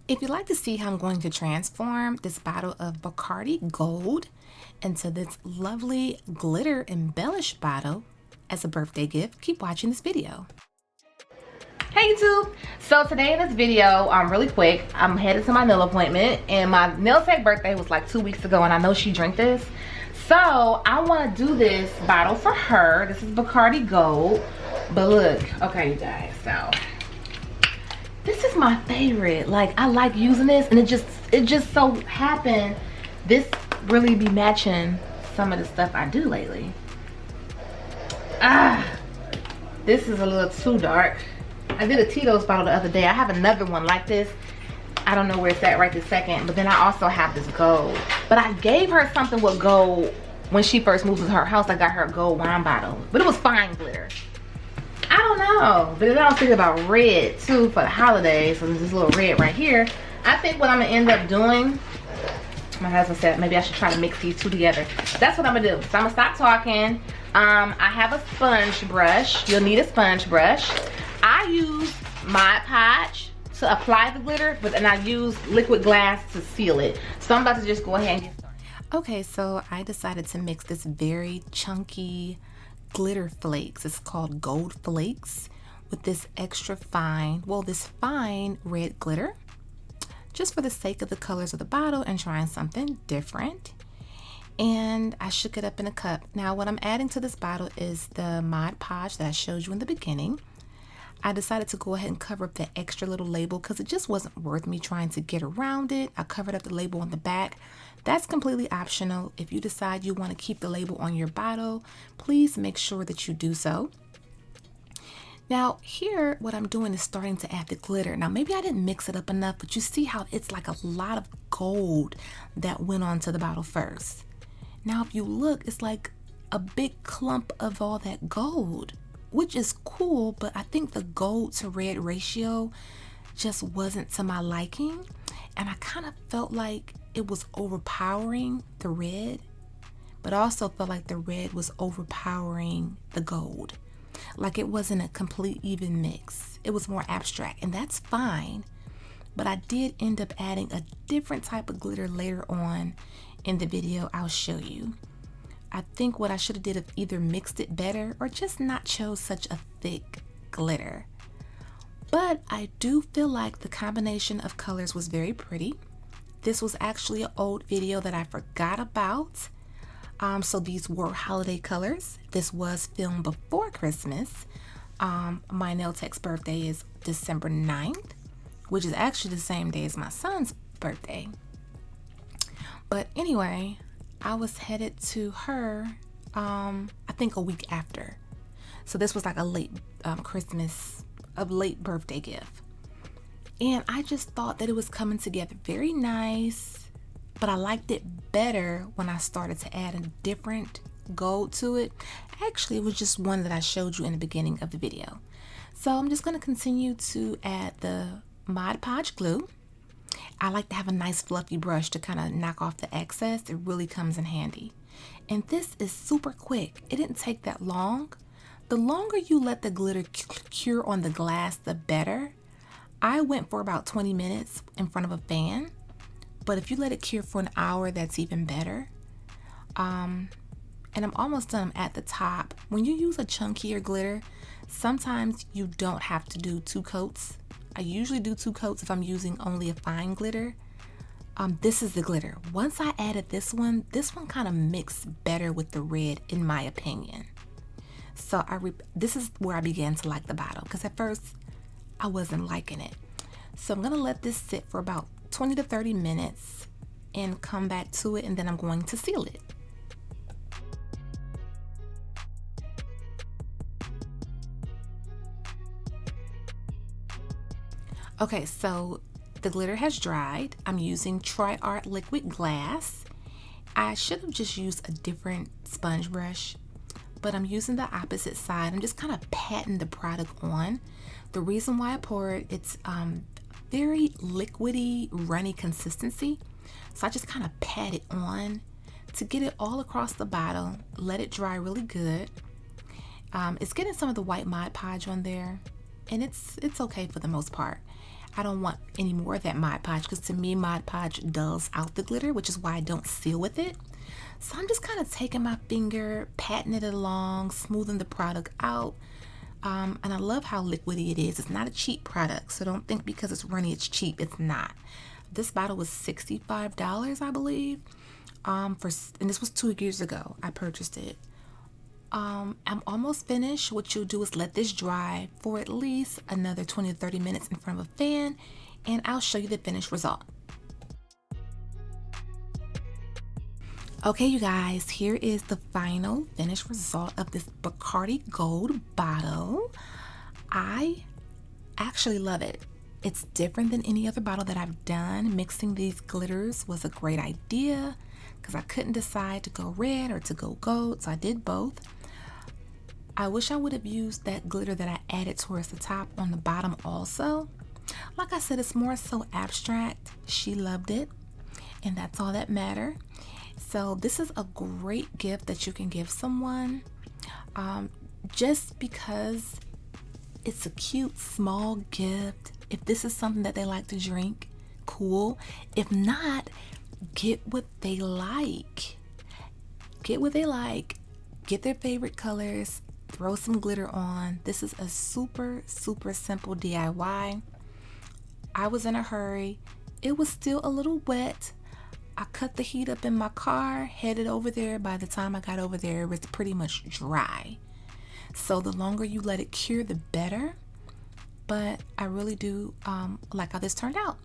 If you'd like to see how I'm going to transform this bottle of Bacardi Gold into this lovely glitter embellished bottle as a birthday gift, keep watching this video. Hey YouTube! So today in this video, really quick, I'm headed to my nail appointment, and my nail tech birthday was like 2 weeks ago, and I know she drank this. So I want to do this bottle for her. This is Bacardi Gold. But look, okay you guys, so this is my favorite. Like, I like using this, and it just so happened this really be matching some of the stuff I do lately. This is a little too dark. I did a Tito's bottle the other day. I have another one like this. I don't know where it's at right this second, but then I also have this gold. But I gave her something with gold when she first moved to her house. I got her a gold wine bottle, but it was fine glitter. I don't know, but then I was thinking about red too for the holidays. So there's this little red right here. I think what I'm gonna end up doing, my husband said maybe I should try to mix these two together. That's what I'm gonna do. So I'm gonna stop talking. I have a sponge brush. You'll need a sponge brush. I use Mod Podge to apply the glitter, but then I use liquid glass to seal it. So I'm about to just go ahead and get started. Okay, so I decided to mix this very chunky glitter flakes. It's called gold flakes, with this extra fine, well, this fine red glitter, just for the sake of the colors of the bottle and trying something different. And I shook it up in a cup. Now what I'm adding to this bottle is the Mod Podge that I showed you in the beginning. I decided to go ahead and cover up the extra little label because it just wasn't worth me trying to get around it. I covered up the label on the back. That's completely optional. If you decide you want to keep the label on your bottle, please make sure that you do so. Now here, what I'm doing is starting to add the glitter. Now maybe I didn't mix it up enough, but you see how it's like a lot of gold that went onto the bottle first. Now if you look, it's like a big clump of all that gold, which is cool, but I think the gold to red ratio just wasn't to my liking. And I kind of felt like it was overpowering the red, but I also felt like the red was overpowering the gold. Like it wasn't a complete even mix. It was more abstract, and that's fine. But I did end up adding a different type of glitter later on in the video. I'll show you. I think what I should have did is either mixed it better or just not chose such a thick glitter. But I do feel like the combination of colors was very pretty. This was actually an old video that I forgot about. So these were holiday colors. This was filmed before Christmas. My nail tech's birthday is December 9th, which is actually the same day as my son's birthday. But anyway, I was headed to her, I think a week after. So this was like a late Christmas, a late birthday gift. And I just thought that it was coming together very nice, but I liked it better when I started to add a different gold to it. Actually, it was just one that I showed you in the beginning of the video. So I'm just gonna continue to add the Mod Podge glue. I like to have a nice fluffy brush to kind of knock off the excess. It really comes in handy. And this is super quick. It didn't take that long. The longer you let the glitter cure on the glass, the better. I went for about 20 minutes in front of a fan, but if you let it cure for an hour, that's even better. And I'm almost done at the top. When you use a chunkier glitter, sometimes you don't have to do 2 coats. I usually do 2 coats if I'm using only a fine glitter. This is the glitter. Once I added this one kind of mixed better with the red, in my opinion. So this is where I began to like the bottle, because at first I wasn't liking it. So I'm gonna let this sit for about 20 to 30 minutes and come back to it, and then I'm going to seal it. Okay, so the glitter has dried. I'm using Tri-Art liquid glass. I should have just used a different sponge brush, but I'm using the opposite side. I'm just kind of patting the product on. The reason why I pour it, it's very liquidy, runny consistency. So I just kind of pat it on to get it all across the bottle, let it dry really good. It's getting some of the white Mod Podge on there, and it's okay for the most part. I don't want any more of that Mod Podge, because to me Mod Podge dulls out the glitter, which is why I don't seal with it. So I'm just kind of taking my finger, patting it along, smoothing the product out. And I love how liquidy it is. It's not a cheap product, so don't think because it's runny it's cheap. It's not. This bottle was $65, I believe. And this was 2 years ago I purchased it. I'm almost finished. What you'll do is let this dry for at least another 20 to 30 minutes in front of a fan, and I'll show you the finished result. Okay, you guys, here is the final finished result of this Bacardi Gold bottle. I actually love it. It's different than any other bottle that I've done. Mixing these glitters was a great idea because I couldn't decide to go red or to go gold, so I did both. I wish I would have used that glitter that I added towards the top on the bottom also. Like I said, it's more so abstract. She loved it, and that's all that matters. So this is a great gift that you can give someone, just because it's a cute small gift. If this is something that they like to drink, cool. If not, get what they like. Get what they like. Get their favorite colors. Throw some glitter on. This is a super simple DIY. I was in a hurry. It was still a little wet. I cut the heat up in my car, headed over there. By the time I got over there, it was pretty much dry. So the longer you let it cure, the better. But I really do like how this turned out.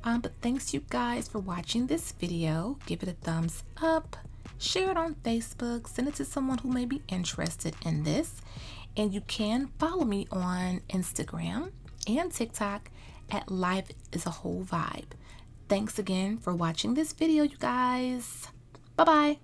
But thanks you guys for watching this video. Give it a thumbs up. Share it on Facebook. Send it to someone who may be interested in this. And you can follow me on Instagram and TikTok at Life is a Whole Vibe. Thanks again for watching this video, you guys. Bye-bye.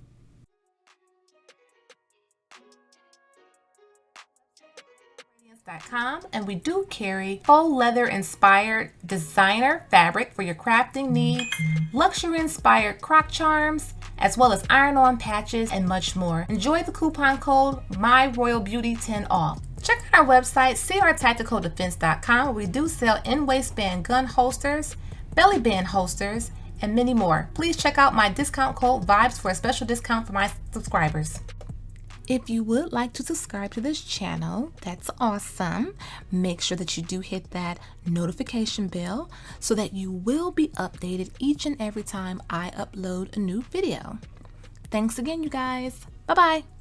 And we do carry faux leather inspired designer fabric for your crafting needs, luxury inspired croc charms, as well as iron-on patches and much more. Enjoy the coupon code MyRoyalBeauty10 off. Check out our website, crtacticaldefense.com, where we do sell in-waistband gun holsters, belly band holsters, and many more. Please check out my discount code VIBES for a special discount for my subscribers. If you would like to subscribe to this channel, that's awesome. Make sure that you do hit that notification bell so that you will be updated each and every time I upload a new video. Thanks again, you guys. Bye-bye.